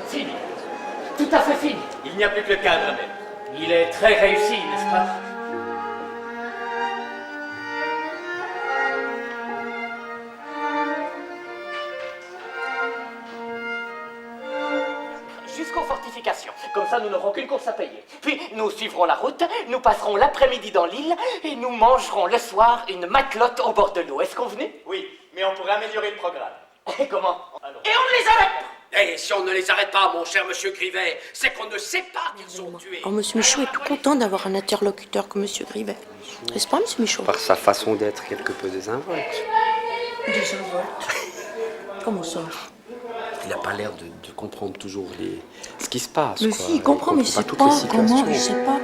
Fini. Tout à fait fini. Il n'y a plus que le cadre même. Il est très réussi, n'est-ce pas? Jusqu'aux fortifications. Comme ça, nous n'aurons qu'une course à payer. Puis, nous suivrons la route, nous passerons l'après-midi dans l'île et nous mangerons le soir une matelote au bord de l'eau. Est-ce convenu? Oui, mais on pourrait améliorer le programme. Et comment? Allons. Et on ne les arrête pas! Et si on ne les arrête pas, mon cher monsieur Grivet, c'est qu'on ne sait pas qu'ils sont tués. Alors, monsieur Michaud est tout content d'avoir un interlocuteur comme monsieur Grivet. N'est-ce pas, monsieur Michaud? Par sa façon d'être quelque peu désinvolte. Désinvolte. Comment ça? Il n'a pas l'air de comprendre toujours ce qui se passe. Mais quoi. si, il comprend, mais c'est toutes pas les situations. comment, il sait pas comment.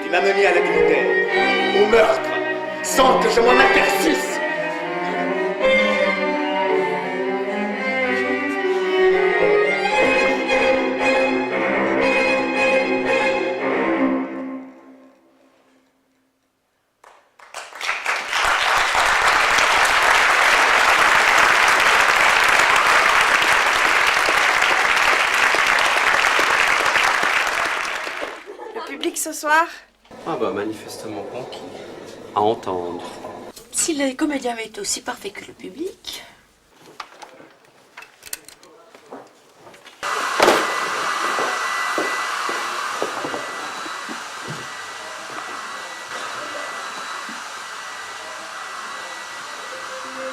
Tu m'as mené à l'adultère, au meurtre, sans que je m'en aperçusse. Le public ce soir? Ah bah manifestement conquis. À entendre. Si les comédiens avaient été aussi parfaits que le public...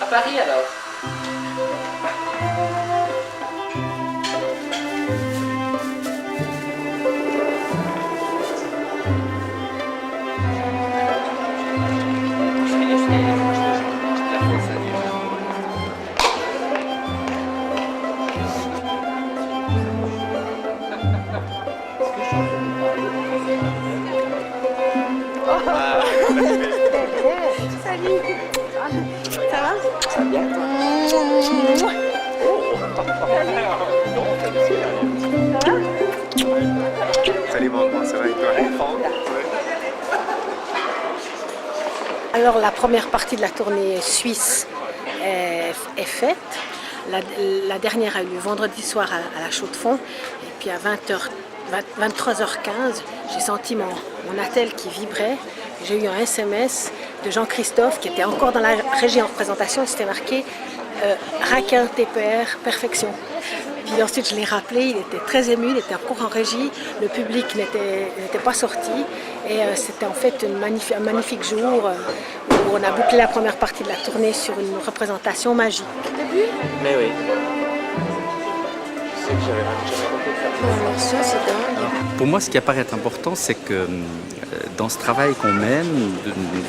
À Paris alors? Salut. Ça va? Ça va bien, toi? Salut, maman, ça va avec toi? Alors la première partie de la tournée suisse est faite. La dernière a eu lieu vendredi soir à la Chaux-de-Fonds. Et puis à 23h15, j'ai senti mon attel qui vibrait. J'ai eu un SMS de Jean-Christophe qui était encore dans la régie en représentation. C'était marqué Raquin TPR Perfection. Puis ensuite je l'ai rappelé, il était très ému, il était encore en régie, le public n'était pas sorti et c'était en fait un magnifique jour où on a bouclé la première partie de la tournée sur une représentation magique. Mais oui. Je sais que j'avais compris de faire ça. Ça, c'est dingue. Pour moi, ce qui apparaît important, c'est que dans ce travail qu'on mène,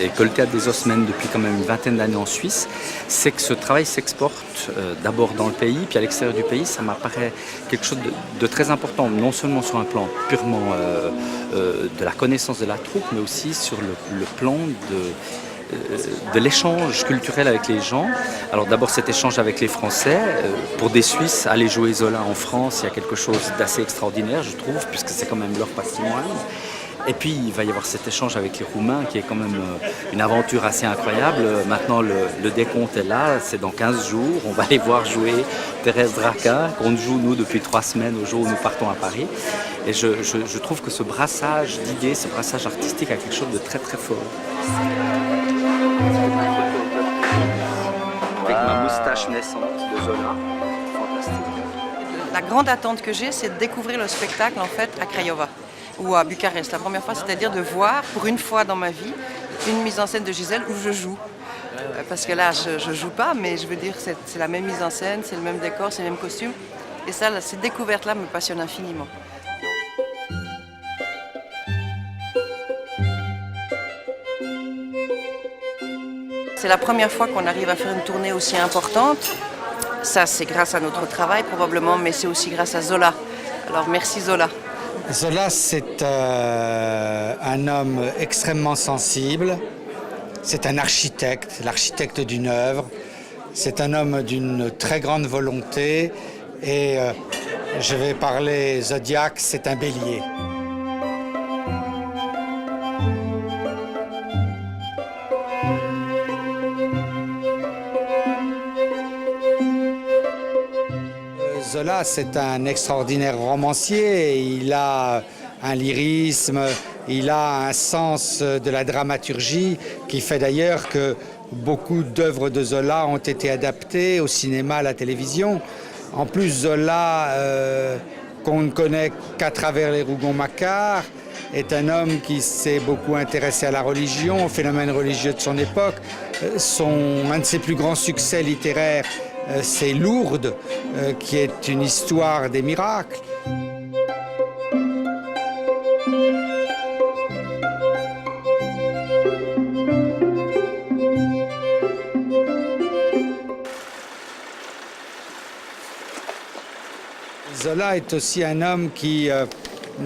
et que le Théâtre des Os mène depuis quand même une vingtaine d'années en Suisse, c'est que ce travail s'exporte d'abord dans le pays, puis à l'extérieur du pays. Ça m'apparaît quelque chose de très important, non seulement sur un plan purement de la connaissance de la troupe, mais aussi sur le plan de l'échange culturel avec les gens. Alors d'abord cet échange avec les Français. Pour des Suisses, aller jouer Zola en France, il y a quelque chose d'assez extraordinaire, je trouve, puisque c'est quand même leur patrimoine. Et puis il va y avoir cet échange avec les Roumains qui est quand même une aventure assez incroyable. Maintenant le décompte est là, c'est dans 15 jours. On va aller voir jouer Thérèse Draca, qu'on joue nous depuis 3 semaines au jour où nous partons à Paris. Et je trouve que ce brassage d'idées, ce brassage artistique a quelque chose de très très fort. Avec ma moustache naissante de Zola. Fantastique. La grande attente que j'ai, c'est de découvrir le spectacle en fait à Craiova ou à Bucarest. La première fois, c'est-à-dire de voir pour une fois dans ma vie une mise en scène de Gisèle où je joue. Parce que là, je joue pas, mais je veux dire, c'est la même mise en scène, c'est le même décor, c'est le même costume. Et ça, cette découverte-là me passionne infiniment. C'est la première fois qu'on arrive à faire une tournée aussi importante. Ça, c'est grâce à notre travail probablement, mais c'est aussi grâce à Zola. Alors merci Zola. Zola, c'est un homme extrêmement sensible. C'est un architecte, l'architecte d'une œuvre. C'est un homme d'une très grande volonté. Et je vais parler Zodiac, c'est un bélier. Zola, c'est un extraordinaire romancier. Il a un lyrisme, il a un sens de la dramaturgie qui fait d'ailleurs que beaucoup d'œuvres de Zola ont été adaptées au cinéma, à la télévision. En plus, Zola, qu'on ne connaît qu'à travers les Rougon-Macquart, est un homme qui s'est beaucoup intéressé à la religion, au phénomène religieux de son époque. Un de ses plus grands succès littéraires, c'est Lourdes, qui est une histoire des miracles. Zola est aussi un homme qui,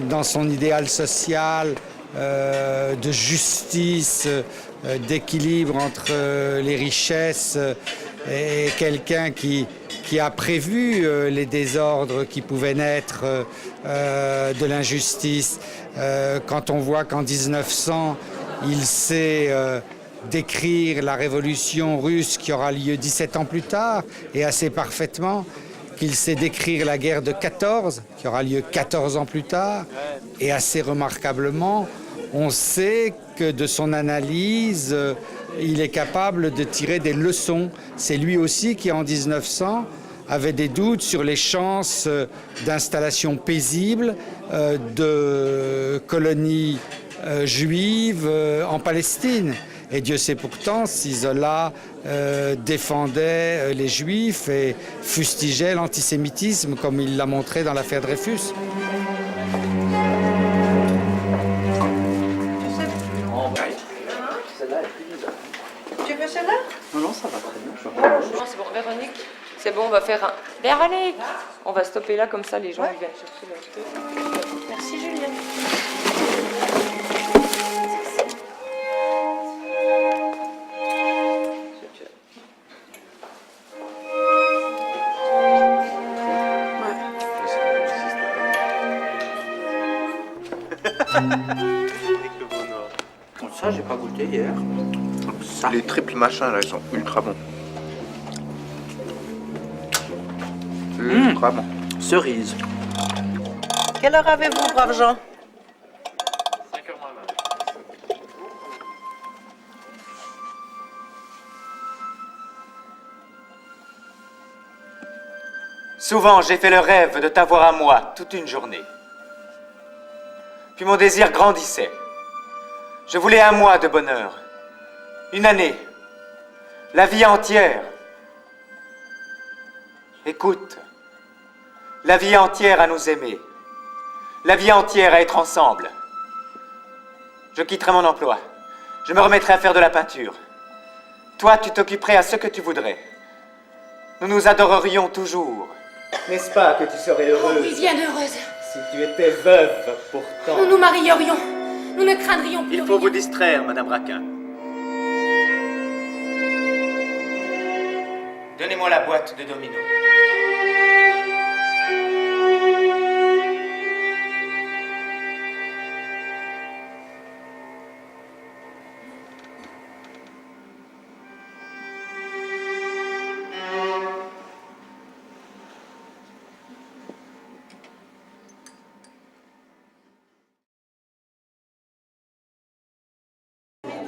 dans son idéal social, de justice, d'équilibre entre les richesses, est quelqu'un qui a prévu les désordres qui pouvaient naître de l'injustice. Quand on voit qu'en 1900, il sait décrire la révolution russe qui aura lieu 17 ans plus tard, et assez parfaitement, qu'il sait décrire la guerre de 14, qui aura lieu 14 ans plus tard, et assez remarquablement, on sait que de son analyse, il est capable de tirer des leçons. C'est lui aussi qui, en 1900, avait des doutes sur les chances d'installation paisible de colonies juives en Palestine. Et Dieu sait pourtant si Zola défendait les Juifs et fustigeait l'antisémitisme, comme il l'a montré dans l'affaire Dreyfus. Tu veux celle-là? Non, ça va très bien. Non, c'est bon, Véronique. C'est bon, on va faire un... Véronique! On va stopper là, comme ça, les gens ils viennent chercher leur truc. Merci, Julien. Ça, j'ai pas goûté hier. Ça. Les triples machins, là, ils sont ultra bons. Ultra bons. Cerise. Quelle heure avez-vous, brave Jean? 5h moins. Souvent, j'ai fait le rêve de t'avoir à moi toute une journée. Puis mon désir grandissait. Je voulais un mois de bonheur, une année, la vie entière. Écoute, la vie entière à nous aimer, la vie entière à être ensemble. Je quitterai mon emploi, je me remettrai à faire de la peinture. Toi, tu t'occuperais à ce que tu voudrais. Nous nous adorerions toujours. N'est-ce pas que tu serais heureuse? Oui, bien heureuse. Si tu étais veuve, pourtant. Nous nous marierions. Nous ne craindrions plus Il faut vous distraire, Madame Raquin. Donnez-moi la boîte de domino.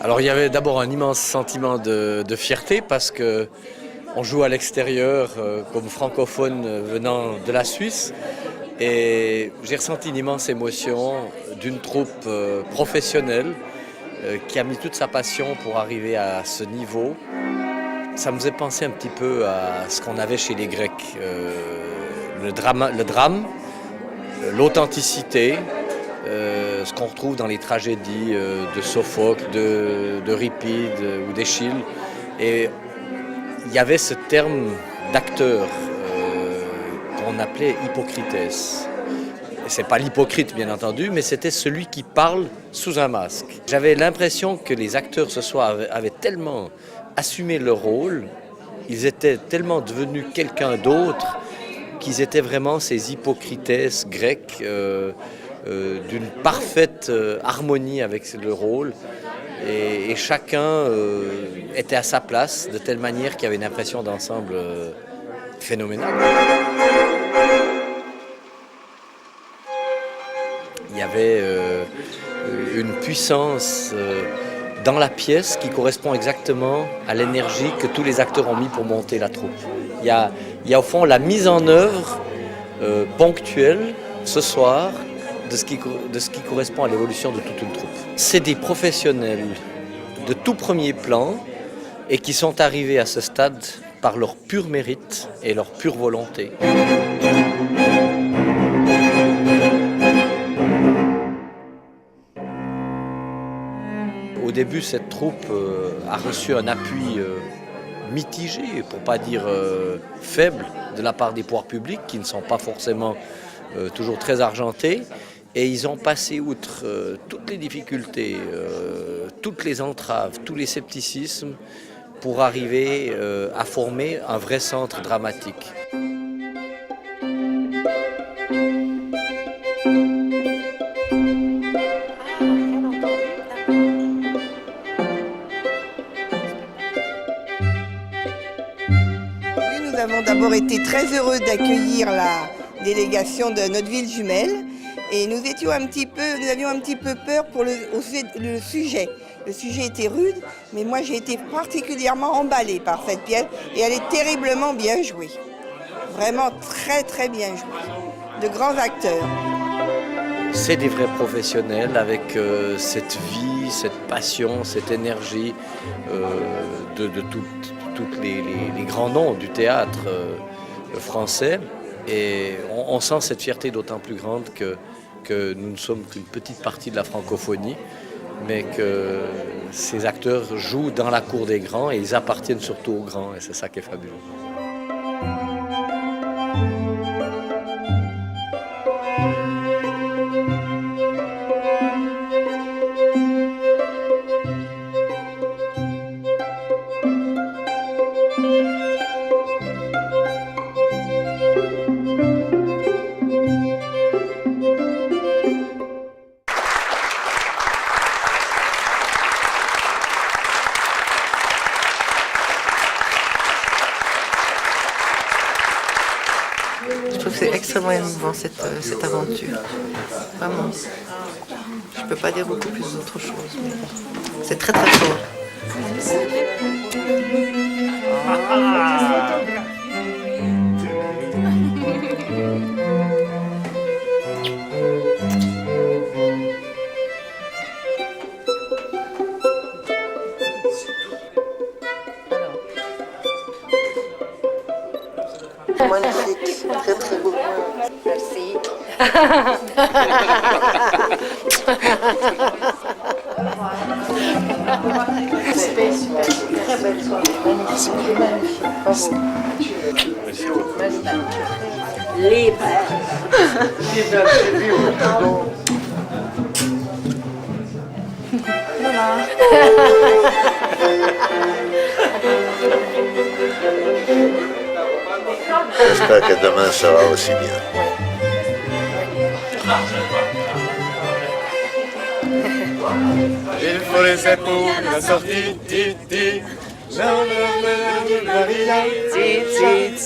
Alors il y avait d'abord un immense sentiment de fierté parce que on joue à l'extérieur comme francophone venant de la Suisse et j'ai ressenti une immense émotion d'une troupe professionnelle qui a mis toute sa passion pour arriver à ce niveau. Ça me faisait penser un petit peu à ce qu'on avait chez les Grecs. Le drame, l'authenticité, ce qu'on retrouve dans les tragédies de Sophocle, d'Euripide ou d'Échille. Et il y avait ce terme d'acteur qu'on appelait hypocrites. C'est pas l'hypocrite bien entendu, mais c'était celui qui parle sous un masque. J'avais l'impression que les acteurs ce soir avaient tellement assumé leur rôle, ils étaient tellement devenus quelqu'un d'autre qu'ils étaient vraiment ces hypocrites grecs d'une parfaite harmonie avec le rôle. Et chacun était à sa place de telle manière qu'il y avait une impression d'ensemble phénoménale. Il y avait une puissance dans la pièce qui correspond exactement à l'énergie que tous les acteurs ont mis pour monter la troupe. Il y a au fond la mise en œuvre ponctuelle ce soir de ce qui correspond à l'évolution de toute une troupe. C'est des professionnels de tout premier plan et qui sont arrivés à ce stade par leur pur mérite et leur pure volonté. Au début, cette troupe a reçu un appui mitigé, pour ne pas dire faible, de la part des pouvoirs publics qui ne sont pas forcément toujours très argentés. Et ils ont passé outre toutes les difficultés, toutes les entraves, tous les scepticismes pour arriver à former un vrai centre dramatique. Nous avons d'abord été très heureux d'accueillir la délégation de notre ville jumelle. Et nous avions un petit peu peur pour le sujet. Le sujet était rude, mais moi j'ai été particulièrement emballée par cette pièce et elle est terriblement bien jouée. Vraiment très très bien jouée. De grands acteurs. C'est des vrais professionnels avec cette vie, cette passion, cette énergie de tous les grands noms du théâtre français. Et on sent cette fierté d'autant plus grande que nous ne sommes qu'une petite partie de la francophonie, mais que ces acteurs jouent dans la cour des grands et ils appartiennent surtout aux grands, et c'est ça qui est fabuleux. Je trouve que c'est extrêmement émouvant cette aventure. Vraiment. Je ne peux pas dire beaucoup plus d'autre chose, mais c'est très très fort. Magnifique, très très beau. Merci. Super, très belle soirée. Magnifique. Libre. J'espère que demain sera aussi bien. Il faut les épaules, la sortie, titi.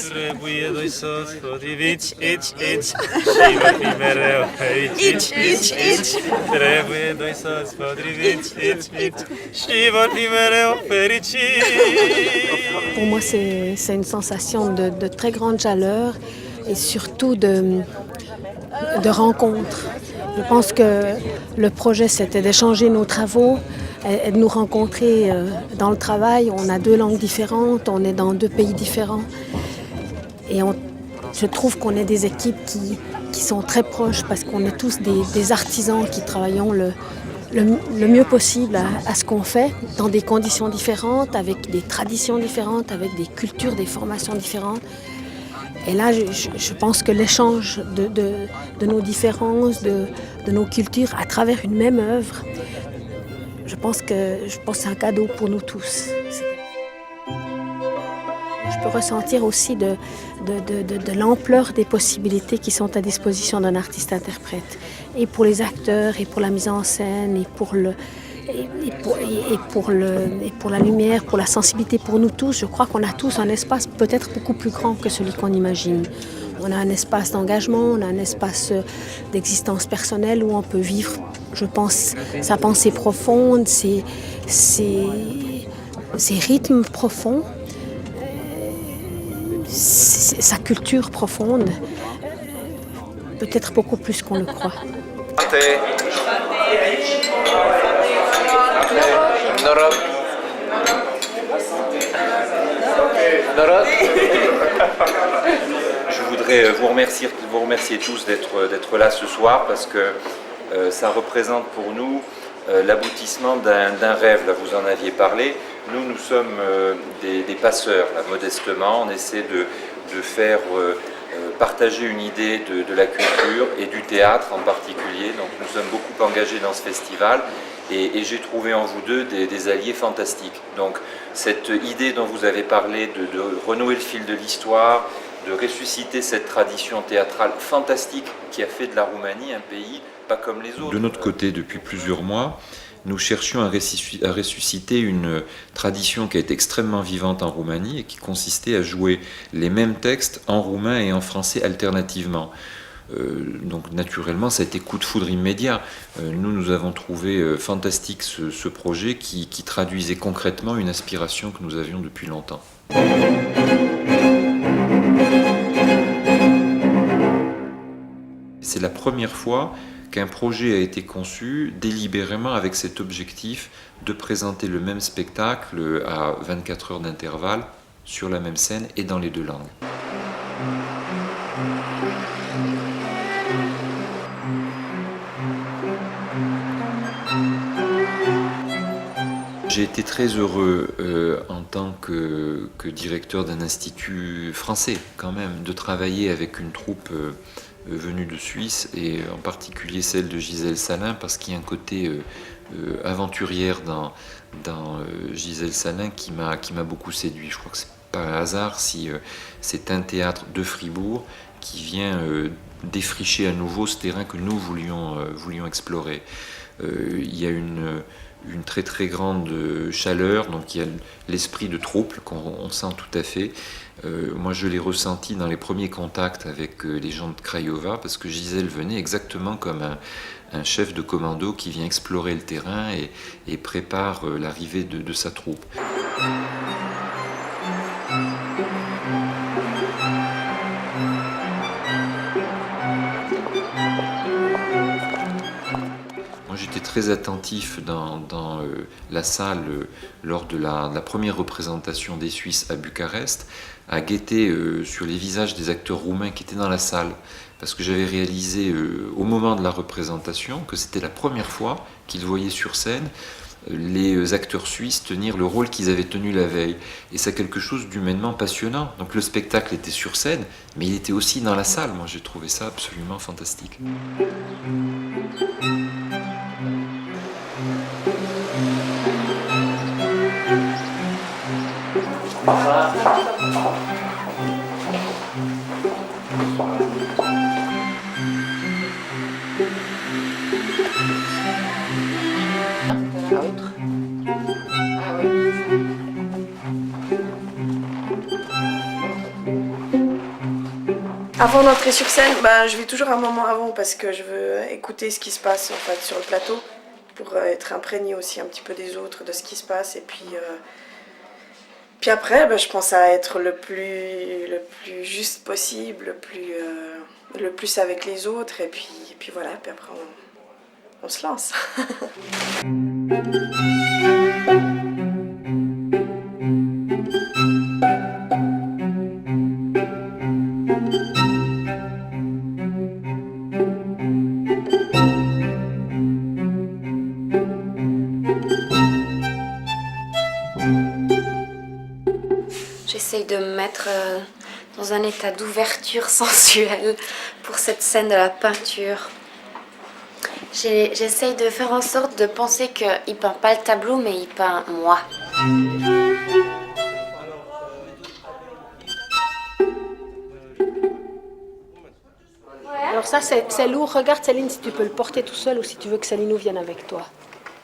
Trebuie doi soți potriviți, ici. Și va fi mereu aici. Trebuie doi soți potriviți, ici. Și vor fi mereu fericiți. Pour moi, c'est une sensation de très grande chaleur et surtout de rencontre. Je pense que le projet, c'était d'échanger nos travaux de nous rencontrer dans le travail. On a 2 langues différentes, on est dans 2 pays différents. Et je trouve qu'on est des équipes qui sont très proches parce qu'on est tous des artisans qui travaillons le mieux possible à ce qu'on fait, dans des conditions différentes, avec des traditions différentes, avec des cultures, des formations différentes. Et là, je pense que l'échange de nos différences, de nos cultures à travers une même œuvre, je pense que c'est un cadeau pour nous tous. Je peux ressentir aussi de l'ampleur des possibilités qui sont à disposition d'un artiste-interprète. Et pour les acteurs, et pour la mise en scène, et pour la lumière, pour la sensibilité, pour nous tous. Je crois qu'on a tous un espace peut-être beaucoup plus grand que celui qu'on imagine. On a un espace d'engagement, on a un espace d'existence personnelle où on peut vivre, je pense, sa pensée profonde, ses rythmes profonds, sa culture profonde, peut-être beaucoup plus qu'on le croit. Je voudrais vous remercier tous d'être là ce soir parce que ça représente pour nous l'aboutissement d'un rêve. Là, vous en aviez parlé. Nous sommes des passeurs, là, modestement. On essaie de faire partager une idée de la culture et du théâtre en particulier. Donc nous sommes beaucoup engagés dans ce festival et j'ai trouvé en vous deux des alliés fantastiques. Donc cette idée dont vous avez parlé de renouer le fil de l'histoire, de ressusciter cette tradition théâtrale fantastique qui a fait de la Roumanie un pays pas comme les autres. De notre côté, depuis plusieurs mois, nous cherchions à ressusciter une tradition qui est extrêmement vivante en Roumanie et qui consistait à jouer les mêmes textes en roumain et en français alternativement. Donc naturellement, ça a été coup de foudre immédiat. Nous avons trouvé fantastique ce projet qui traduisait concrètement une aspiration que nous avions depuis longtemps. C'est la première fois qu'un projet a été conçu délibérément avec cet objectif de présenter le même spectacle à 24 heures d'intervalle sur la même scène et dans les 2 langues. J'ai été très heureux en tant que directeur d'un institut français quand même, de travailler avec une troupe venue de Suisse et en particulier celle de Gisèle Salin parce qu'il y a un côté aventurière dans Gisèle Salin qui m'a beaucoup séduit. Je crois que c'est pas un hasard si c'est un théâtre de Fribourg qui vient défricher à nouveau ce terrain que nous voulions explorer. Il y a une très très grande chaleur, donc il y a l'esprit de troupe qu'on sent tout à fait. Moi je l'ai ressenti dans les premiers contacts avec les gens de Craiova parce que Gisèle venait exactement comme un chef de commando qui vient explorer le terrain et prépare l'arrivée de sa troupe. J'étais très attentif dans la salle lors de la première représentation des Suisses à Bucarest à guetter sur les visages des acteurs roumains qui étaient dans la salle parce que j'avais réalisé au moment de la représentation que c'était la première fois qu'ils voyaient sur scène les acteurs suisses tenir le rôle qu'ils avaient tenu la veille. Et c'est quelque chose d'humainement passionnant. Donc le spectacle était sur scène, mais il était aussi dans la salle. Moi j'ai trouvé ça absolument fantastique. Avant d'entrer sur scène, je vais toujours un moment avant parce que je veux écouter ce qui se passe en fait, sur le plateau pour être imprégné aussi un petit peu des autres, de ce qui se passe. Et puis après, je pense à être le plus juste possible, le plus avec les autres. Et puis voilà, puis après on se lance. J'essaye de me mettre dans un état d'ouverture sensuelle pour cette scène de la peinture. J'essaye de faire en sorte de penser qu'il peint pas le tableau, mais il peint moi. Alors ça, c'est lourd. Regarde, Céline, si tu peux le porter tout seul ou si tu veux que Céline vienne avec toi.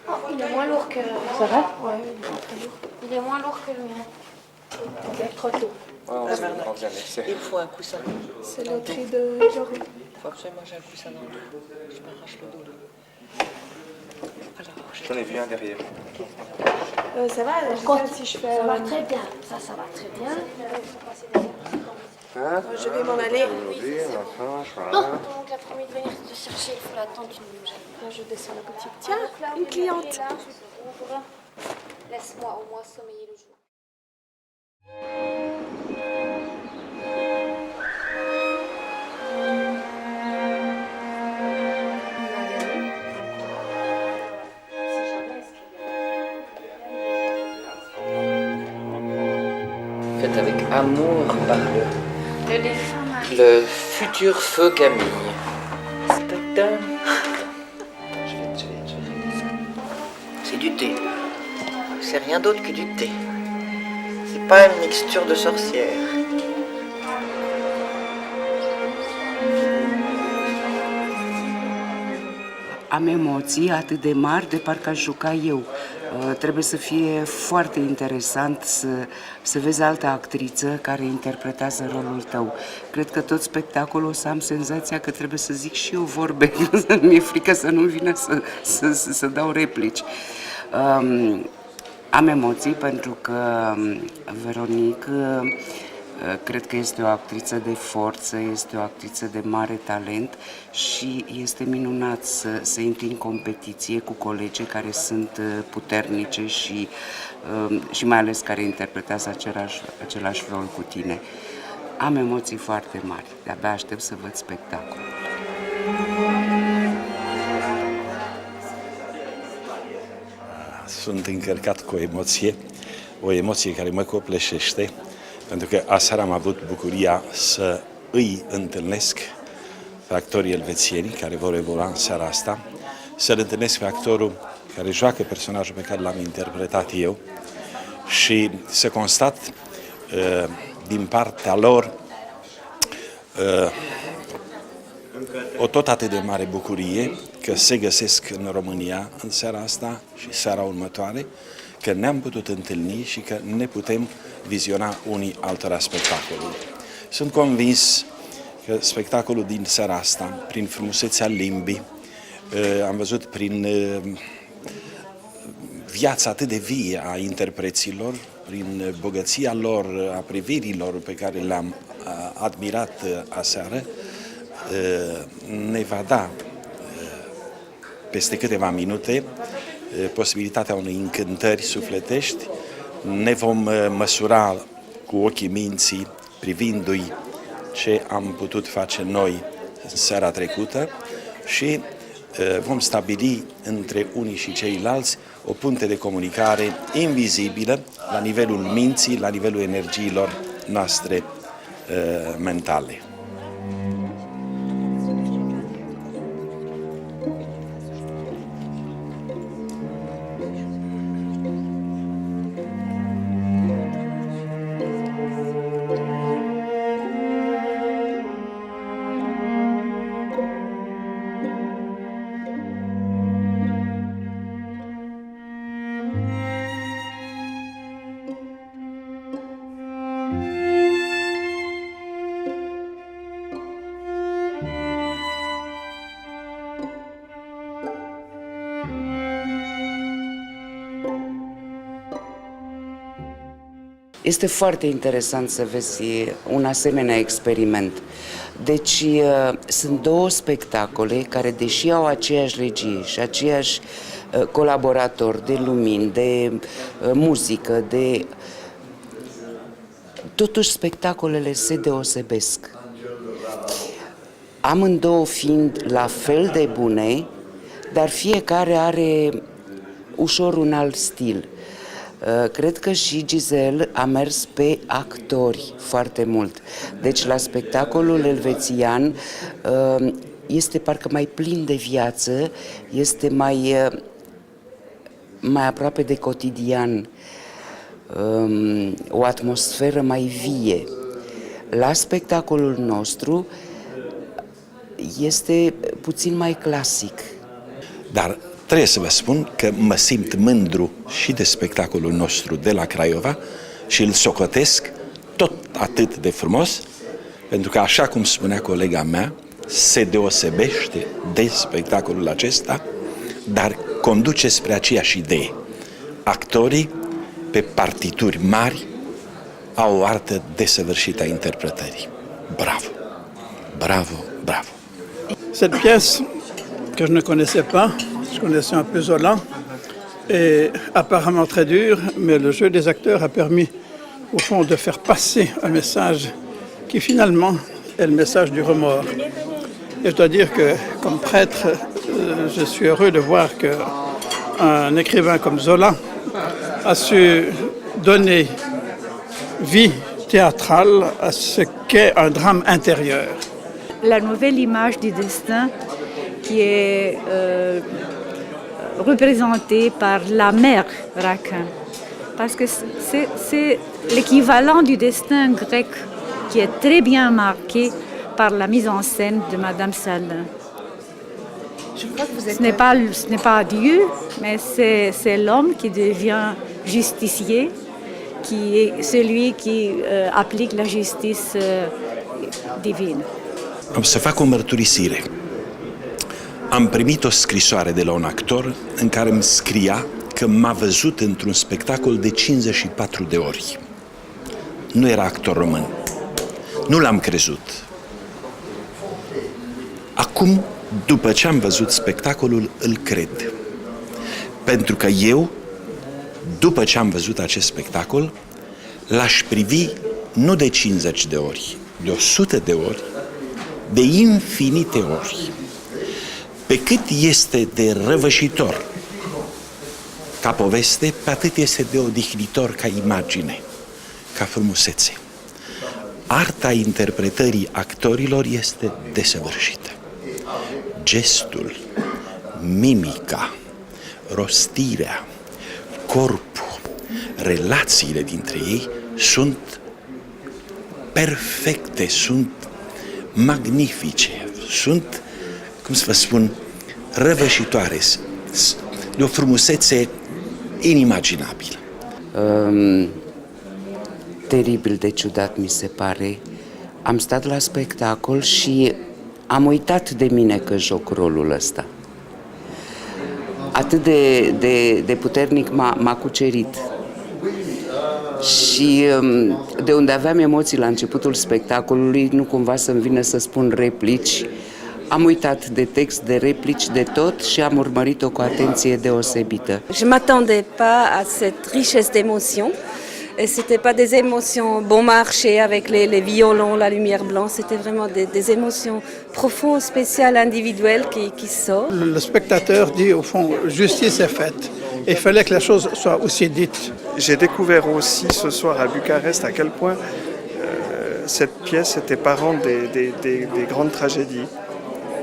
Oh, il est moins lourd que... Ça va? Ouais, il est très lourd. Il est moins lourd que le mien. C'est trop tôt. On se comprend jamais. Il faut un coussin. C'est le cri de Jory. Il faut absolument que j'ai un coussin dans le dos. Je m'arrache le dos. J'en ai vu un derrière. Ça va, si je fais... Ça va très bien. Ça va très bien. Hein? Je vais m'en aller. Non, donc la première de venir te chercher, il faut l'attendre qu'il nous gêne. Je descends la boutique. Tiens, une cliente. Laisse-moi au moins sommeiller le jour. Faites avec amour par Le défunt mari. le futur feu Camille. C'est du thé. C'est rien d'autre que du thé. C'est pas une mixture de sorcière. Am emoții atât de mari de parcă aș juca eu. Trebuie să fie foarte interesant să vezi altă actriță care interpretează rolul tău. Cred că tot spectacolul o să am senzația că trebuie să zic și eu vorbe. Mi-e frică să nu vină să dau replici. Am emoții pentru că Veronique cred că este o actriță de forță, este o actriță de mare talent și este minunat să intri în competiție cu colegi care sunt puternice și mai ales care interpretează același rol cu tine. Am emoții foarte mari, de-abia aștept să văd spectacolul. Sunt încărcat cu o emoție care mă copleșește, pentru că aseară am avut bucuria să îi întâlnesc pe actorii elvețieni care vor evolua în seara asta, să-l întâlnesc pe actorul care joacă personajul pe care l-am interpretat eu și să constat din partea lor o tot atât de mare bucurie că se găsesc în România în seara asta și seara următoare, că ne-am putut întâlni și că ne putem viziona unii altora spectacolul. Sunt convins că spectacolul din seara asta, prin frumusețea limbii, am văzut prin viața atât de vie a interpreților, prin bogăția lor, a privirilor pe care le-am admirat aseară, ne va da peste câteva minute posibilitatea unei încântări sufletești. Ne vom măsura cu ochii minții, privindu-i ce am putut face noi în seara trecută și vom stabili între unii și ceilalți o punte de comunicare invizibilă la nivelul minții, la nivelul energiilor noastre mentale. Este foarte interesant să vezi un asemenea experiment. Deci sunt două spectacole care, deși au aceeași regie și aceeași colaboratori, de lumini, de muzică, de... Totuși spectacolele se deosebesc. Amândouă fiind la fel de bune, dar fiecare are ușor un alt stil. Cred că și Giselle a mers pe actori foarte mult. Deci la spectacolul elvețian este parcă mai plin de viață, este mai aproape de cotidian, o atmosferă mai vie. La spectacolul nostru este puțin mai clasic. Dar trebuie să vă spun că mă simt mândru și de spectacolul nostru de la Craiova și îl socotesc tot atât de frumos, pentru că, așa cum spunea colega mea, se deosebește de spectacolul acesta, dar conduce spre aceeași idee. Actorii, pe partituri mari, au o artă desăvârșită a interpretării. Bravo! Bravo! Bravo! Cette pièce que je ne connaissais pas, je connaissais un peu Zola, est apparemment très dure, mais le jeu des acteurs a permis, au fond, de faire passer un message qui, finalement, est le message du remords. Et je dois dire que, comme prêtre, je suis heureux de voir qu'un écrivain comme Zola a su donner vie théâtrale à ce qu'est un drame intérieur. La nouvelle image du destin qui est représentée par la mère Raquin. Parce que c'est l'équivalent du destin grec qui est très bien marqué par la mise en scène de Madame Salin. Je crois que vous êtes... Ce n'est pas Dieu, mais c'est l'homme qui devient justicier, qui est celui qui applique la justice divine. Am să fac o mărturisire. Am primit o scrisoare de la un actor în care îmi scria că m-a văzut într-un spectacol de 54 de ori. Nu era actor român. Nu l-am crezut. Acum, după ce am văzut spectacolul, îl cred. Pentru că eu, după ce am văzut acest spectacol, l-aș privi nu de 50 de ori, de 100 de ori, de infinite ori. Pe cât este de răvășitor ca poveste, pe atât este de odihnitor ca imagine, ca frumusețe. Arta interpretării actorilor este desăvârșită. Gestul, mimica, rostirea, corpul, relațiile dintre ei sunt perfecte, sunt magnifice, sunt, cum să vă spun, răvășitoare, de o frumusețe inimaginabilă. Teribil de ciudat mi se pare. Am stat la spectacol și am uitat de mine că joc rolul ăsta. Atât de puternic m-a cucerit. Și de unde aveam emoții la începutul spectacolului, nu cumva să-mi vină să spun replici, am uitat de text, de replici, de tot și am urmărit-o cu atenție deosebită. Je m'attendais pas à cette richesse d'émotions. Et c'était pas des émotions bon marché avec les violons, la lumière blanche, c'était vraiment des émotions profondes, spéciales, individuelles qui sortent. Le spectateur dit au fond, justice est faite. Et il fallait que la chose soit aussi dite. J'ai découvert aussi ce soir à Bucarest à quel point cette pièce était parente des grandes tragédies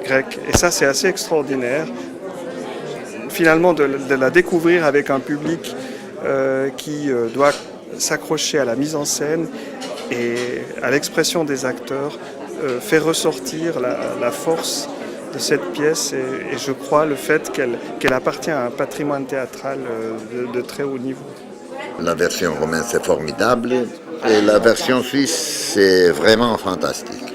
grecques. Et ça, c'est assez extraordinaire. Finalement, de la découvrir avec un public qui doit s'accrocher à la mise en scène et à l'expression des acteurs, fait ressortir la force de cette pièce et je crois le fait qu'elle appartient à un patrimoine théâtral de très haut niveau. La version romaine c'est formidable et la version suisse c'est vraiment fantastique.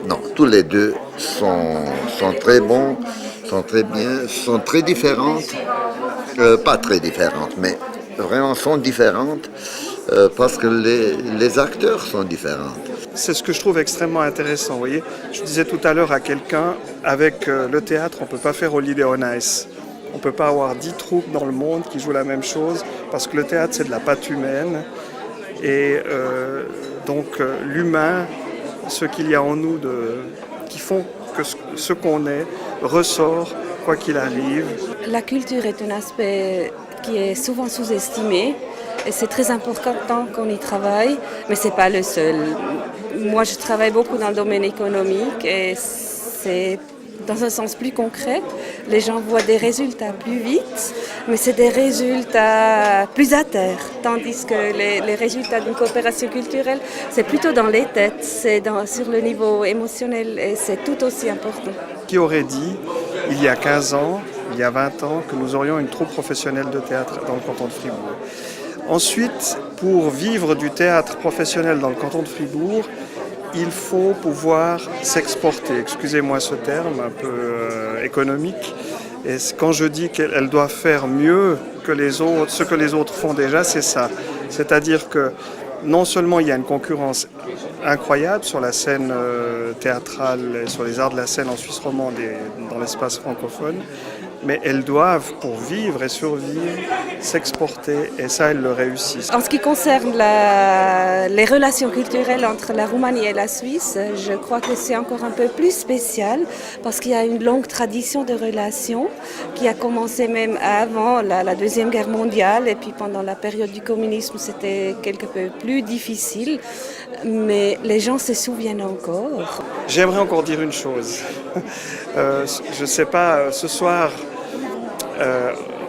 Non, tous les deux sont très bons, sont très bien, sont très différentes, pas très différentes, mais vraiment sont différentes parce que les acteurs sont différents. C'est ce que je trouve extrêmement intéressant, vous voyez. Je disais tout à l'heure à quelqu'un, avec le théâtre, on ne peut pas faire Holiday on Ice. On ne peut pas avoir 10 troupes dans le monde qui jouent la même chose, parce que le théâtre, c'est de la patte humaine. Et donc l'humain, ce qu'il y a en nous qui font que ce qu'on est ressort quoi qu'il arrive. La culture est un aspect qui est souvent sous-estimé et c'est très important qu'on y travaille, mais ce n'est pas le seul. Moi, je travaille beaucoup dans le domaine économique et c'est dans un sens plus concret. Les gens voient des résultats plus vite, mais c'est des résultats plus à terre, tandis que les résultats d'une coopération culturelle, c'est plutôt dans les têtes, c'est sur le niveau émotionnel et c'est tout aussi important. Qui aurait dit, il y a 15 ans, il y a 20 ans, que nous aurions une troupe professionnelle de théâtre dans le canton de Fribourg. Ensuite, pour vivre du théâtre professionnel dans le canton de Fribourg, il faut pouvoir s'exporter. Excusez-moi ce terme un peu économique. Et quand je dis qu'elle doit faire mieux que les autres, ce que les autres font déjà, c'est ça. C'est-à-dire que non seulement il y a une concurrence incroyable sur la scène théâtrale et sur les arts de la scène en Suisse romande et dans l'espace francophone, mais elles doivent, pour vivre et survivre, s'exporter, et ça, elles le réussissent. En ce qui concerne les relations culturelles entre la Roumanie et la Suisse, je crois que c'est encore un peu plus spécial, parce qu'il y a une longue tradition de relations qui a commencé même avant la Deuxième Guerre mondiale, et puis pendant la période du communisme, c'était quelque peu plus difficile, mais les gens se souviennent encore. J'aimerais encore dire une chose. Je ne sais pas, ce soir,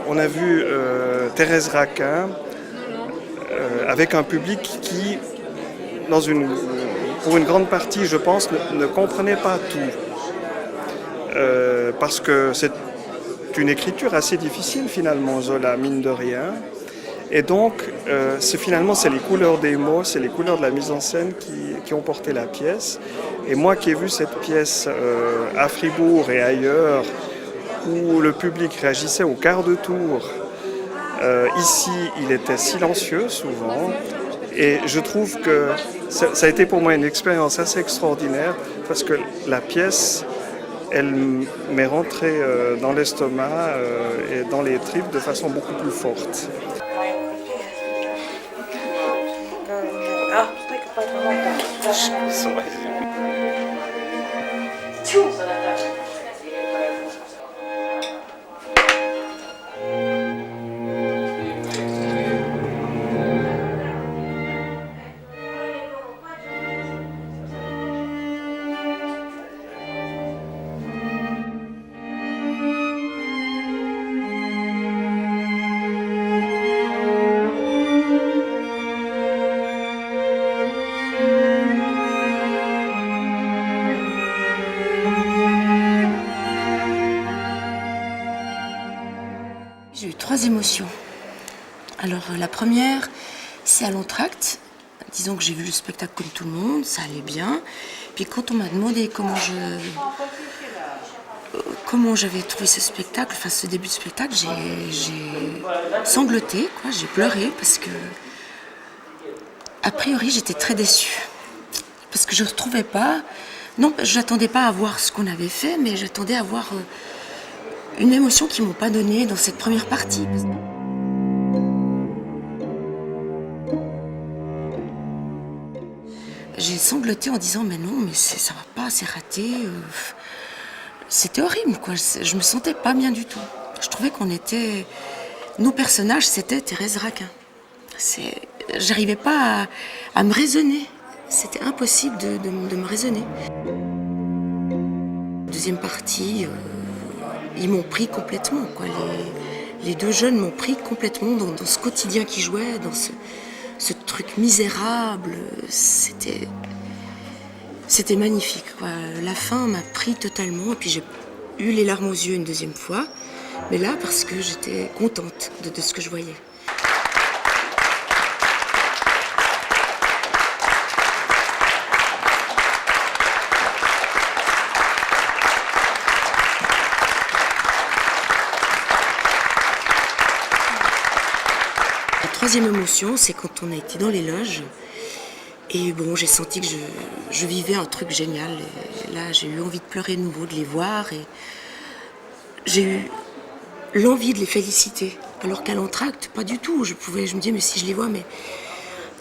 on a vu Thérèse Raquin avec un public qui, pour une grande partie, je pense, ne comprenait pas tout. Parce que c'est une écriture assez difficile, finalement, Zola, mine de rien. Et donc, finalement, c'est les couleurs des mots, c'est les couleurs de la mise en scène qui ont porté la pièce. Et moi qui ai vu cette pièce à Fribourg et ailleurs, où le public réagissait au quart de tour, ici, il était silencieux souvent. Et je trouve que ça a été pour moi une expérience assez extraordinaire, parce que la pièce, elle m'est rentrée dans l'estomac et dans les tripes de façon beaucoup plus forte. J'ai eu 3 émotions. Alors la première, c'est à l'entracte. Disons que j'ai vu le spectacle comme tout le monde, ça allait bien. Puis quand on m'a demandé comment j'avais trouvé ce spectacle, enfin ce début de spectacle, j'ai sangloté, quoi, j'ai pleuré parce que, a priori, j'étais très déçue. Parce que je ne retrouvais pas, non, je n'attendais pas à voir ce qu'on avait fait, mais j'attendais à voir une émotion qu'ils ne m'ont pas donnée dans cette première partie. J'ai sangloté en disant mais non, mais ça va pas, c'est raté. C'était horrible, quoi. Je me sentais pas bien du tout. Je trouvais qu'on était... Nos personnages, c'était Thérèse Raquin. J'arrivais pas à me raisonner. C'était impossible de me raisonner. Deuxième partie, ils m'ont pris complètement, quoi. Les 2 jeunes m'ont pris complètement dans ce quotidien qu'ils jouaient, dans ce truc misérable. C'était magnifique, quoi. La fin m'a pris totalement, et puis j'ai eu les larmes aux yeux une deuxième fois, mais là parce que j'étais contente de ce que je voyais. La troisième émotion, c'est quand on a été dans les loges. Et bon, j'ai senti que je vivais un truc génial. Et là, j'ai eu envie de pleurer de nouveau, de les voir. Et j'ai eu l'envie de les féliciter. Alors qu'à l'entracte, pas du tout. Je me disais, mais si je les vois, mais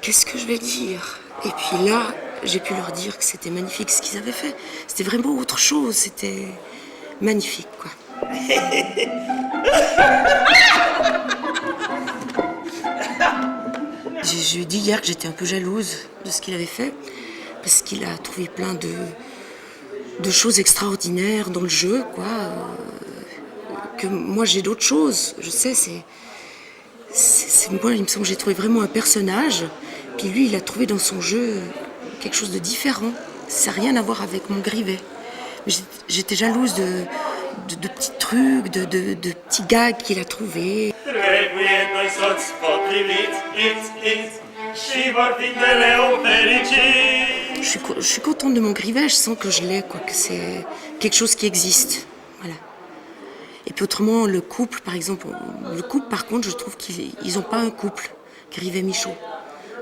qu'est-ce que je vais dire? Et puis là, j'ai pu leur dire que c'était magnifique ce qu'ils avaient fait. C'était vraiment autre chose, c'était magnifique, quoi. Je lui ai dit hier que j'étais un peu jalouse de ce qu'il avait fait, parce qu'il a trouvé plein de choses extraordinaires dans le jeu, quoi. Que moi j'ai d'autres choses, je sais, moi il me semble que j'ai trouvé vraiment un personnage, puis lui il a trouvé dans son jeu quelque chose de différent. Ça n'a rien à voir avec mon grivet. J'étais jalouse de petits trucs, de petits gags qu'il a trouvés. Je suis contente de mon grivet, je sens que je l'ai, quoi, que c'est quelque chose qui existe. Voilà. Et puis autrement, le couple, par exemple, par contre, je trouve qu'ils n'ont pas un couple, Grivet-Michaud.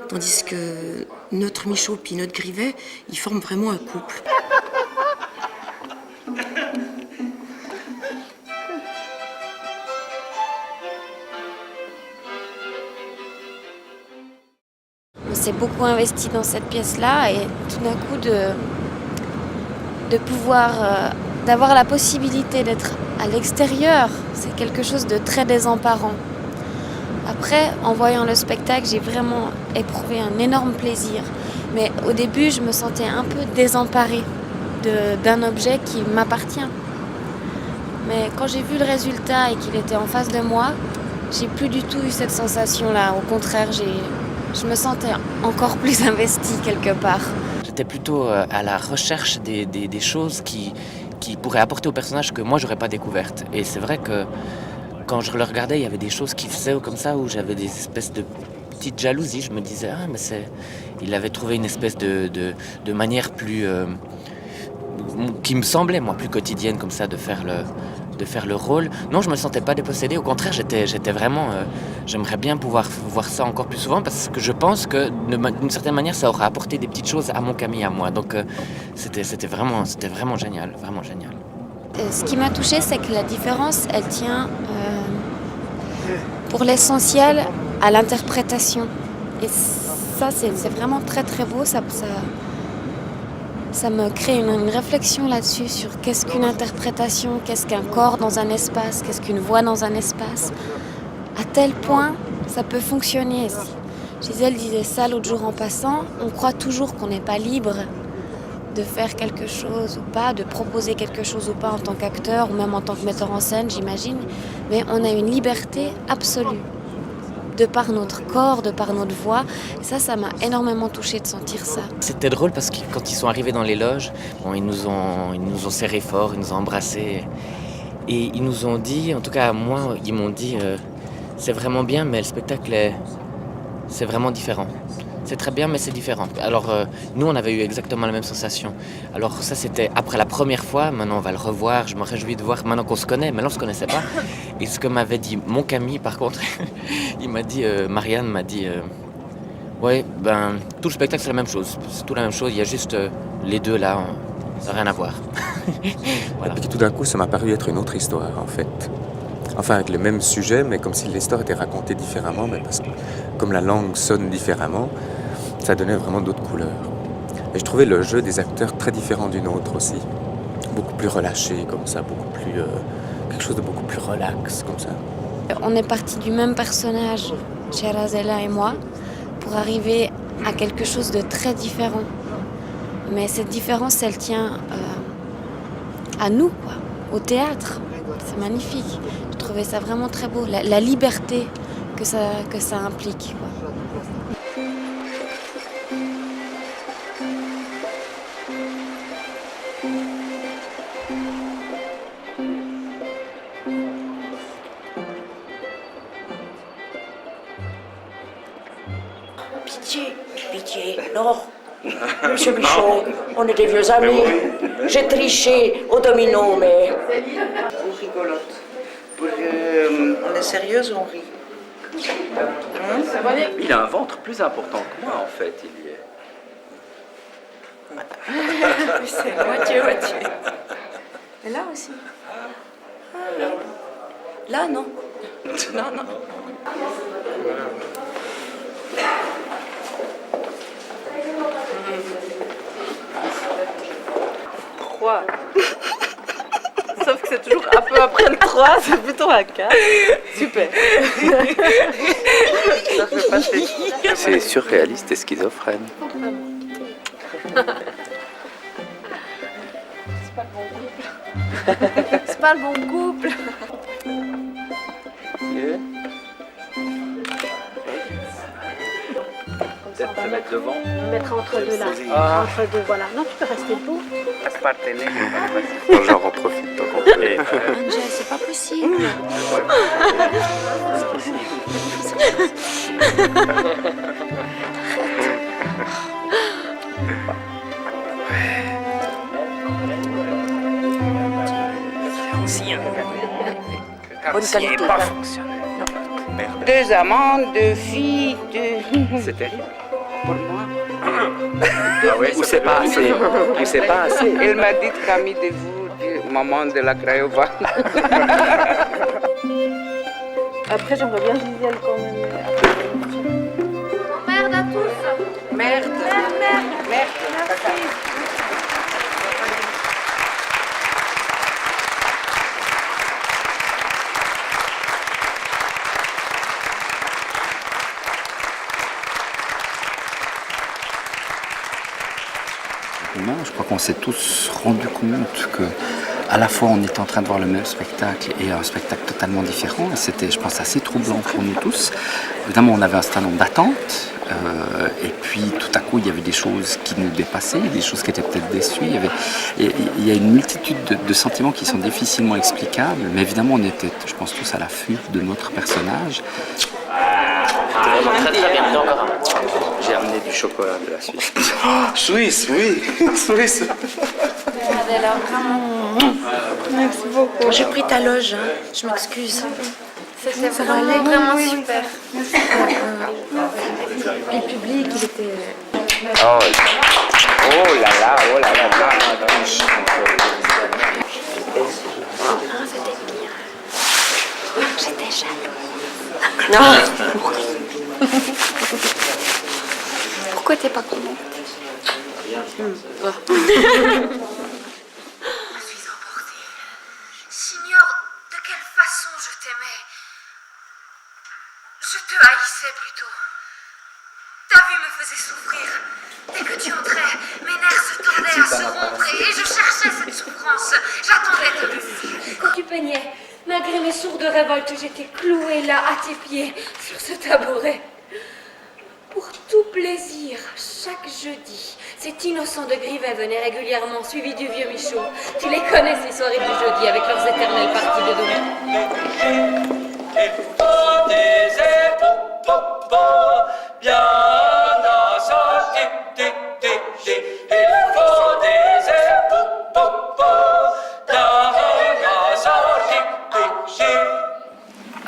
Tandis que notre Michaud puis notre Grivet, ils forment vraiment un couple. On s'est beaucoup investi dans cette pièce-là et tout d'un coup de pouvoir, d'avoir la possibilité d'être à l'extérieur, c'est quelque chose de très désemparant. Après, en voyant le spectacle, j'ai vraiment éprouvé un énorme plaisir. Mais au début, je me sentais un peu désemparée d'un objet qui m'appartient. Mais quand j'ai vu le résultat et qu'il était en face de moi, j'ai plus du tout eu cette sensation-là. Au contraire, je me sentais encore plus investie quelque part. J'étais plutôt à la recherche des choses qui pourraient apporter au personnage que moi j'aurais pas découvertes. Et c'est vrai que quand je le regardais, il y avait des choses qui faisaient comme ça où j'avais des espèces de petites jalousies. Je me disais il avait trouvé une espèce de manière plus qui me semblait moi plus quotidienne comme ça de faire le rôle. Non, je me sentais pas dépossédé. Au contraire, j'étais vraiment. J'aimerais bien pouvoir voir ça encore plus souvent parce que je pense que d'une certaine manière, ça aura apporté des petites choses à mon Camille, à moi. Donc, c'était vraiment génial, vraiment génial. Ce qui m'a touchée, c'est que la différence, elle tient pour l'essentiel à l'interprétation. Et ça, c'est vraiment très très beau. Ça me crée une réflexion là-dessus sur qu'est-ce qu'une interprétation, qu'est-ce qu'un corps dans un espace, qu'est-ce qu'une voix dans un espace. À tel point, ça peut fonctionner. Gisèle disait ça l'autre jour en passant, on croit toujours qu'on n'est pas libre de faire quelque chose ou pas, de proposer quelque chose ou pas en tant qu'acteur ou même en tant que metteur en scène, j'imagine, mais on a une liberté absolue. De par notre corps, de par notre voix. Et ça m'a énormément touchée de sentir ça. C'était drôle parce que quand ils sont arrivés dans les loges, ils nous ont serrés fort, ils nous ont embrassés. Et ils nous ont dit, en tout cas moi, ils m'ont dit, c'est vraiment bien, mais le spectacle, c'est vraiment différent. C'est très bien, mais c'est différent. Alors, nous, on avait eu exactement la même sensation. Alors, ça, c'était après la première fois. Maintenant, on va le revoir. Je me réjouis de voir, maintenant qu'on se connaît. Maintenant, on ne se connaissait pas. Et ce que m'avait dit mon Camille, par contre, il m'a dit, Marianne m'a dit, ouais, tout le spectacle, c'est la même chose. C'est tout la même chose. Il y a juste les deux, là, ça n'a rien à voir. Voilà. Et puis, tout d'un coup, ça m'a paru être une autre histoire, en fait. Enfin, avec le même sujet, mais comme si l'histoire était racontée différemment, mais parce que comme la langue sonne différemment, ça donnait vraiment d'autres couleurs. Et je trouvais le jeu des acteurs très différent d'une autre aussi. Beaucoup plus relâché, comme ça, beaucoup plus... quelque chose de beaucoup plus relax, comme ça. On est parti du même personnage, Sherazela et moi, pour arriver à quelque chose de très différent. Mais cette différence, elle tient à nous, quoi, au théâtre. C'est magnifique. Je trouvais ça vraiment très beau, la liberté que ça implique, quoi. Pitié, non. Monsieur Michaud, on est des vieux amis. J'ai triché au domino, mais... On rigolote. On est sérieuse ou on rit? Il a un ventre plus important que moi, en fait, il y est. C'est moitié. Et là aussi. Là, non. Non, non. Trois. Sauf que c'est toujours un peu après le 3, c'est plutôt un 4. Super. Ça fait passer. C'est surréaliste et schizophrène. C'est pas le bon couple. Peut-être te mettre devant. Mettre entre deux là. Ah. Entre deux, voilà. Non, tu peux rester debout. J'en en profite tant qu'on peut. Angel, c'est pas possible. Bonne qualité. Pas fonctionnel. Deux amants, deux filles, deux... C'est terrible. Pour moi. Ah ouais, ou c'est pas assez. Ou c'est pas assez. Elle m'a dit qu'ami de vous, maman de la Craiova. Après, j'aimerais bien Gisèle quand même. Merde à tous. Merde. Merde. Je crois qu'on s'est tous rendu compte que à la fois on était en train de voir le même spectacle et un spectacle totalement différent. C'était, je pense, assez troublant pour nous tous. Évidemment, on avait un certain nombre d'attentes et puis tout à coup, il y avait des choses qui nous dépassaient, des choses qui étaient peut-être déçues. Il y a une multitude de sentiments qui sont difficilement explicables, mais évidemment, on était, je pense, tous à l'affût de notre personnage. Très très bien, encore un. J'ai amené du chocolat de la Suisse. Suisse, oui, Suisse. Merci beaucoup. J'ai pris ta loge, hein. Je m'excuse. C'était Ça va aller? vraiment Oui, oui. super. Le public, il était... Oh là là, oh là là. C'était bien. J'étais jalouse. Non. Pourquoi t'es pas contente? J'ignore de quelle façon je t'aimais. Je te haïssais plutôt. Ta vue me faisait souffrir. Dès que tu entrais, mes nerfs se tendaient à se rompre et je cherchais cette souffrance. J'attendais ta venue. Quand tu peignais, malgré mes sourdes révoltes, j'étais clouée là à tes pieds, sur ce tabouret. Pour tout plaisir, chaque jeudi, cet innocent de Grivet venait régulièrement, suivi du vieux Michaud. Tu les connais, ces soirées du jeudi, avec leurs éternelles parties de domino.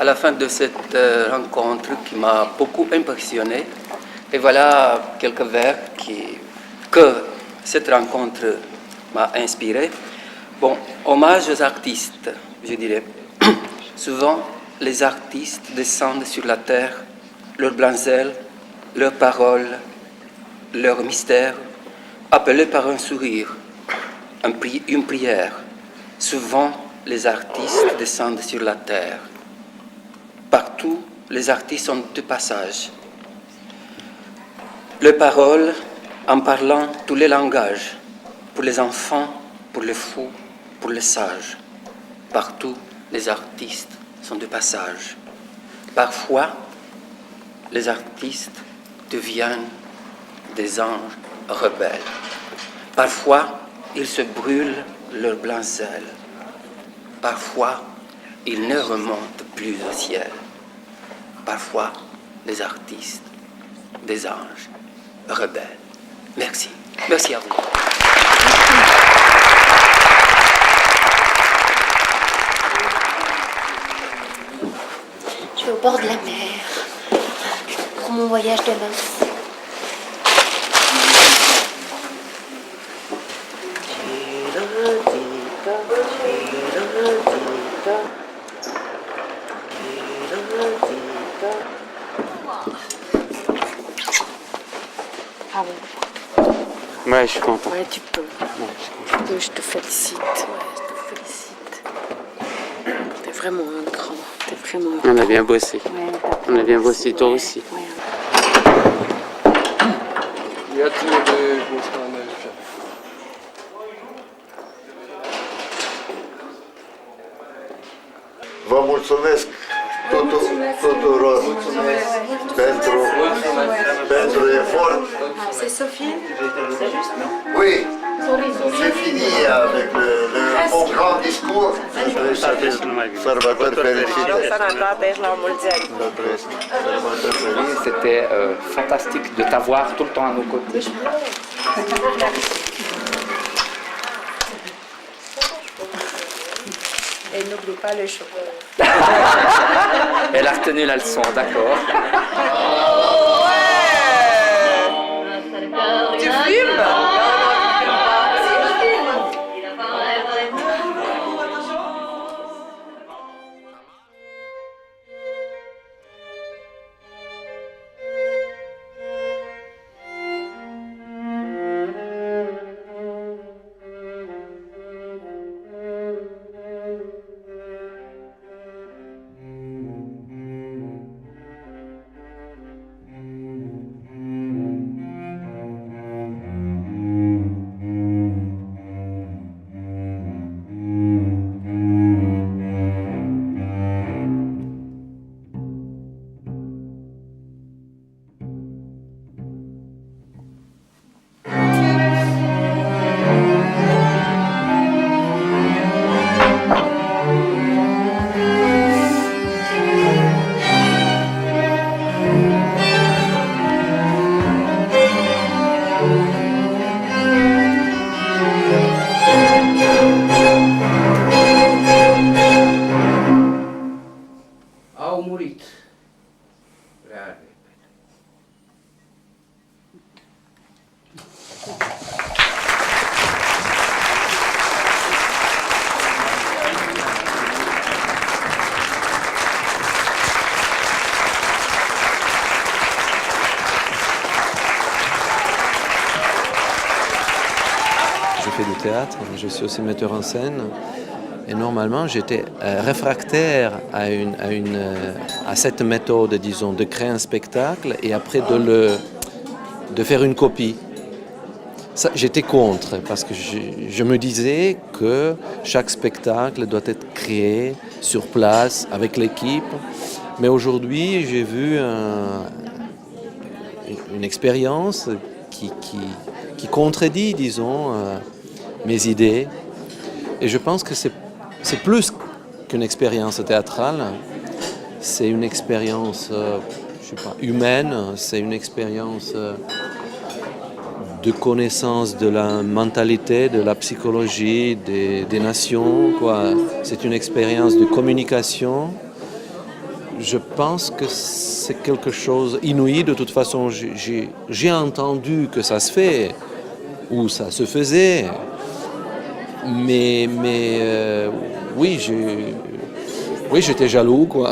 À la fin de cette rencontre qui m'a beaucoup impressionné, et voilà quelques vers que cette rencontre m'a inspiré. Bon, hommage aux artistes, je dirais. Souvent, les artistes descendent sur la terre, leurs blancs-ailes, leurs paroles, leurs mystères, appelés par un sourire, une prière. Souvent, les artistes descendent sur la terre. Partout, les artistes sont de passage. Leurs paroles, en parlant tous les langages, pour les enfants, pour les fous, pour les sages. Partout, les artistes sont de passage. Parfois, les artistes deviennent des anges rebelles. Parfois, ils se brûlent leurs blancs ailes. Parfois, ils ne remontent plus au ciel. Parfois, les artistes, des anges rebelles. Merci. Merci à vous. Je vais au bord de la mer pour mon voyage de noces. Ouais, je suis content. Ouais, tu peux. Je te félicite. Ouais, je te félicite. T'es vraiment un grand. T'es vraiment un On a grand. bien bossé. Ouais, On a bien bossé, toi aussi. Vă mulțumesc tuturor pentru efort. C'est Sophie? C'est juste, non? Oui, j'ai fini avec mon grand discours. Sărbători fericite. Sănătate și la mulți ani. C'était fantastique de t'avoir tout le temps à nos côtés. Et n'oublie pas le chocolat. Elle a retenu la leçon, d'accord. Tu fumes? Au murit. Prea repede. Je fais du théâtre, je suis aussi metteur en scène. Et normalement, j'étais réfractaire à cette méthode, disons, de créer un spectacle et après de faire une copie. Ça, j'étais contre, parce que je me disais que chaque spectacle doit être créé sur place, avec l'équipe. Mais aujourd'hui, j'ai vu une expérience qui contredit, disons, mes idées. Et je pense que c'est plus qu'une expérience théâtrale, c'est une expérience humaine, c'est une expérience de connaissance de la mentalité, de la psychologie des nations, quoi. C'est une expérience de communication. Je pense que c'est quelque chose d'inouï. De toute façon, j'ai entendu que ça se fait, ou ça se faisait. Mais oui, j'étais jaloux, quoi,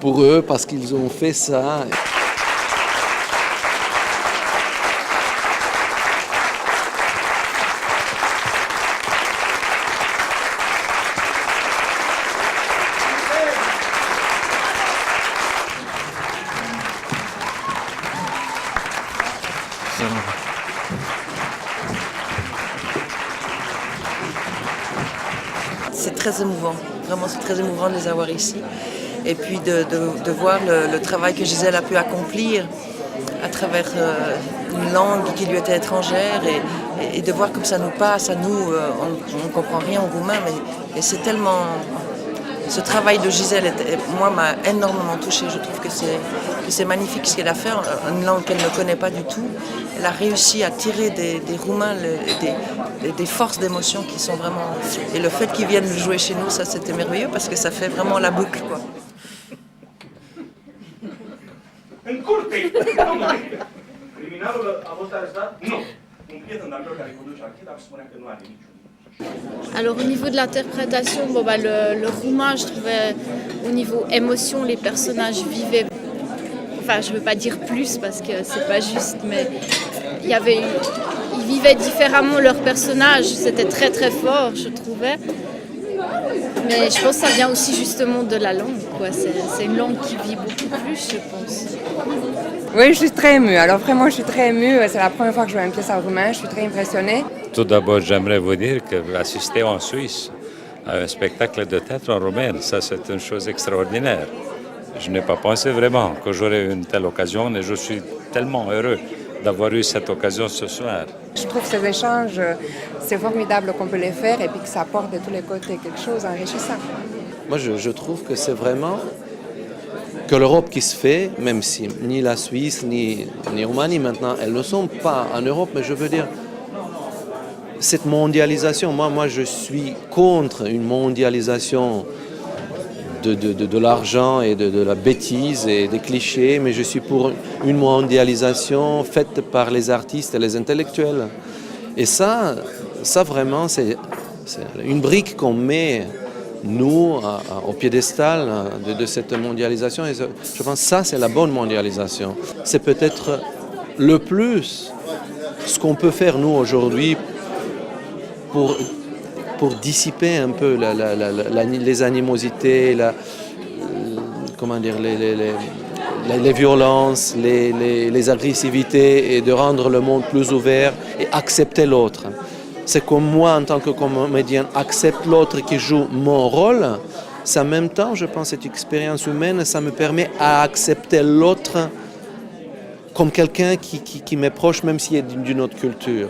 pour eux, parce qu'ils ont fait ça. C'est très émouvant, vraiment c'est très émouvant de les avoir ici. Et puis de voir le travail que Gisèle a pu accomplir à travers une langue qui lui était étrangère et de voir comme ça nous passe, à nous, on ne comprend rien au roumain, mais c'est tellement... Ce travail de Gisèle, moi, m'a énormément touchée. Je trouve que c'est magnifique ce qu'elle a fait, une langue qu'elle ne connaît pas du tout. Elle a réussi à tirer des Roumains des forces d'émotion qui sont vraiment... Et le fait qu'ils viennent jouer chez nous, ça c'était merveilleux parce que ça fait vraiment la boucle, quoi. Alors au niveau de l'interprétation, le roumain, je trouvais au niveau émotion, les personnages vivaient, enfin je ne veux pas dire plus parce que c'est pas juste, mais ils vivaient différemment leur personnage. C'était très très fort, je trouvais. Mais je pense que ça vient aussi justement de la langue, quoi. C'est une langue qui vit beaucoup plus, je pense. Oui, je suis très émue. Alors vraiment, je suis très émue. C'est la première fois que je vois une pièce en roumain. Je suis très impressionnée. Tout d'abord, j'aimerais vous dire qu'assister en Suisse à un spectacle de théâtre en roumain, ça c'est une chose extraordinaire. Je n'ai pas pensé vraiment que j'aurais une telle occasion et je suis tellement heureux d'avoir eu cette occasion ce soir. Je trouve ces échanges, c'est formidable qu'on peut les faire et puis que ça apporte de tous les côtés quelque chose d'enrichissant. Moi, je trouve que c'est vraiment que l'Europe qui se fait, même si ni la Suisse ni Roumanie maintenant, elles ne sont pas en Europe, mais je veux dire, cette mondialisation, moi je suis contre une mondialisation de l'argent et de la bêtise et des clichés, mais je suis pour une mondialisation faite par les artistes et les intellectuels. Et ça vraiment, c'est une brique qu'on met, nous, au piédestal de cette mondialisation. Et je pense que ça, c'est la bonne mondialisation. C'est peut-être le plus ce qu'on peut faire, nous, aujourd'hui, pour dissiper un peu les animosités, les violences, les agressivités et de rendre le monde plus ouvert et accepter l'autre. C'est comme moi, en tant que comédien, accepte l'autre qui joue mon rôle. C'est en même temps, je pense, cette expérience humaine, ça me permet d'accepter l'autre comme quelqu'un qui m'est proche, même s'il est d'une autre culture.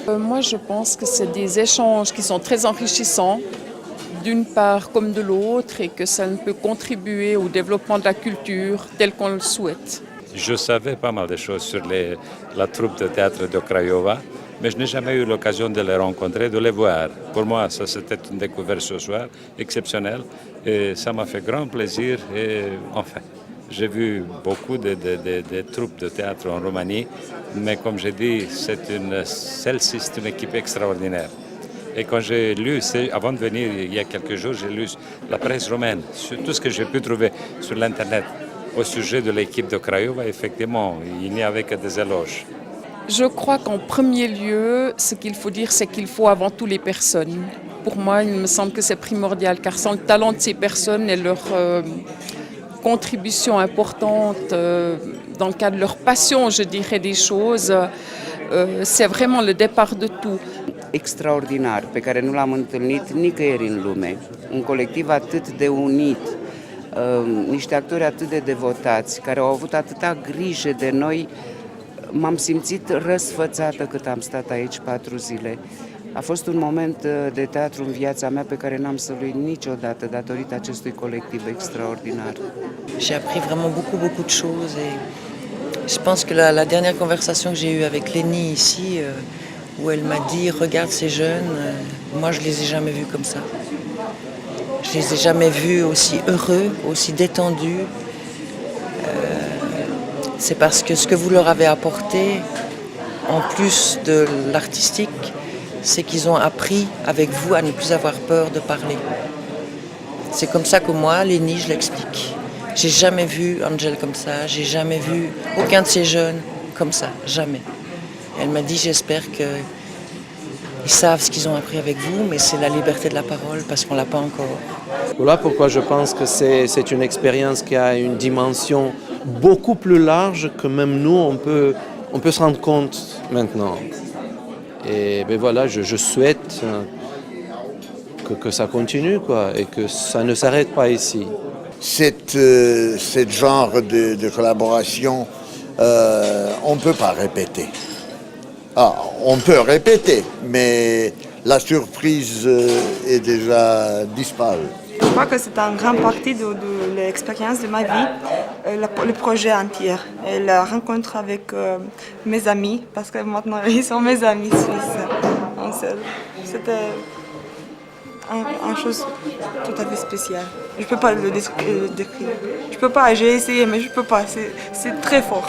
Moi, je pense que c'est des échanges qui sont très enrichissants, d'une part comme de l'autre, et que ça ne peut contribuer au développement de la culture tel qu'on le souhaite. Je savais pas mal de choses sur la troupe de théâtre de Craiova, mais je n'ai jamais eu l'occasion de les rencontrer, de les voir. Pour moi, ça c'était une découverte ce soir exceptionnelle, et ça m'a fait grand plaisir. Et enfin, j'ai vu beaucoup de troupes de théâtre en Roumanie, mais comme j'ai dit, celle-ci c'est une équipe extraordinaire. Et quand j'ai lu, avant de venir il y a quelques jours, j'ai lu la presse roumaine, sur tout ce que j'ai pu trouver sur l'Internet au sujet de l'équipe de Craiova. Effectivement, il n'y avait que des éloges. Je crois qu'en premier lieu, ce qu'il faut dire, c'est qu'il faut avant tout les personnes. Pour moi, il me semble que c'est primordial, car sans le talent de ces personnes et leur contribution importante dans le cadre de leur passion, je dirais, des choses, c'est vraiment le départ de tout. Extraordinar, pe care nu l-am întâlnit nicăieri în lume. Un colectiv atât de unit, niște actori atât de devotați, care au avut atâta grijă de noi. M-am simțit răsfățată cât am stat aici 4 zile. A fost un moment de teatru în viața mea pe care n-am să-l uit niciodată datorită acestui colectiv extraordinar. J'ai appris vraiment beaucoup de choses et je pense que la dernière conversation que j'ai eue avec Lénie ici, où elle m'a dit « Regarde ces jeunes, moi je les ai jamais vus comme ça. Je les ai jamais vus aussi heureux, aussi détendus. C'est parce que ce que vous leur avez apporté, en plus de l'artistique, c'est qu'ils ont appris avec vous à ne plus avoir peur de parler. C'est comme ça que moi, Lénie, je l'explique. J'ai jamais vu Angel comme ça, j'ai jamais vu aucun de ces jeunes comme ça, jamais. Elle m'a dit, j'espère qu'ils savent ce qu'ils ont appris avec vous, mais c'est la liberté de la parole parce qu'on ne l'a pas encore. Voilà pourquoi je pense que c'est une expérience qui a une dimension beaucoup plus large que même nous, on peut se rendre compte maintenant. Et ben voilà, je souhaite que ça continue, quoi, et que ça ne s'arrête pas ici. Cette genre de collaboration, on ne peut pas répéter. On peut répéter, mais la surprise est déjà disparue. Je crois que c'est une grande partie de l'expérience de ma vie, le projet entier. Et la rencontre avec mes amis, parce que maintenant ils sont mes amis suisses. C'était une chose tout à fait spéciale. Je ne peux pas le décrire. Je peux pas, j'ai essayé, mais je ne peux pas. C'est très fort.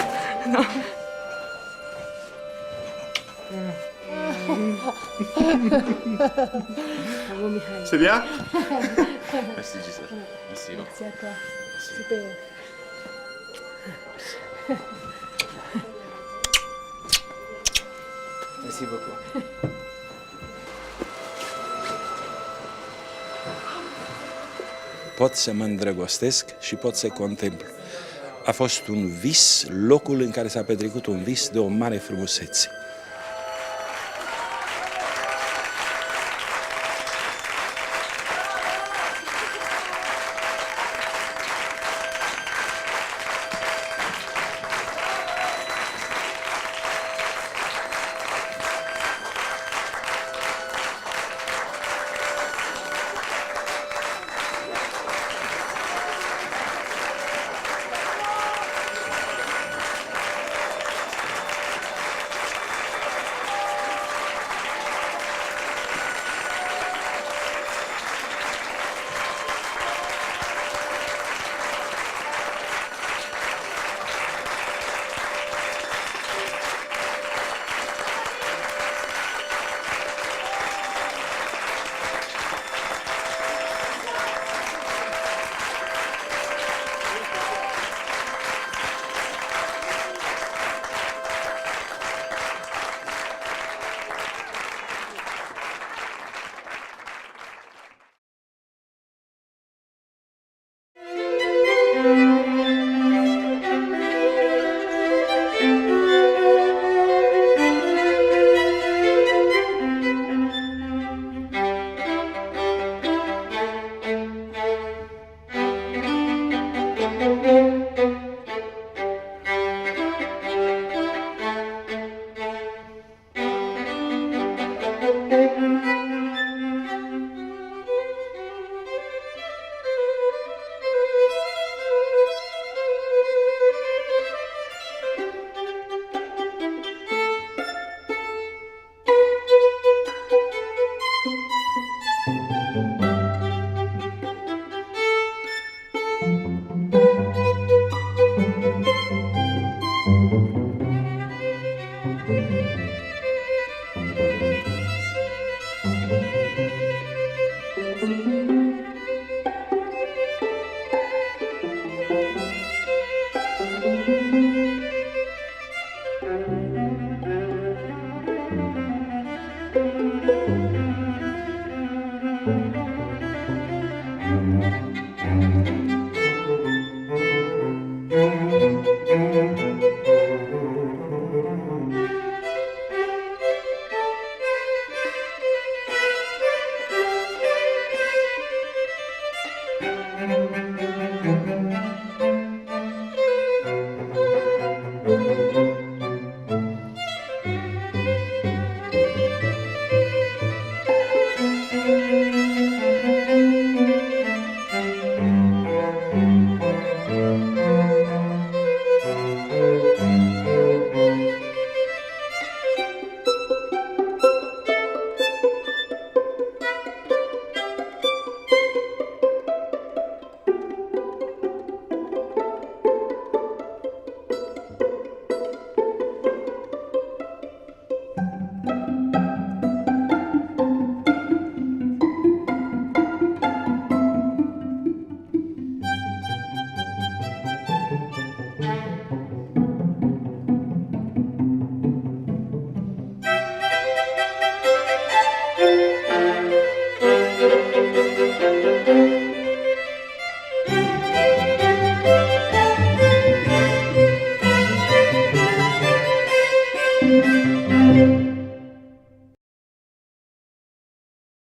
C'est bien? Merci Gisèle. Merci. Merci à toi. Super. Merci beaucoup. Pot să mă îndrăgostesc și pot să contemplu. A fost un vis, locul în care s-a petrecut un vis de o mare frumusețe.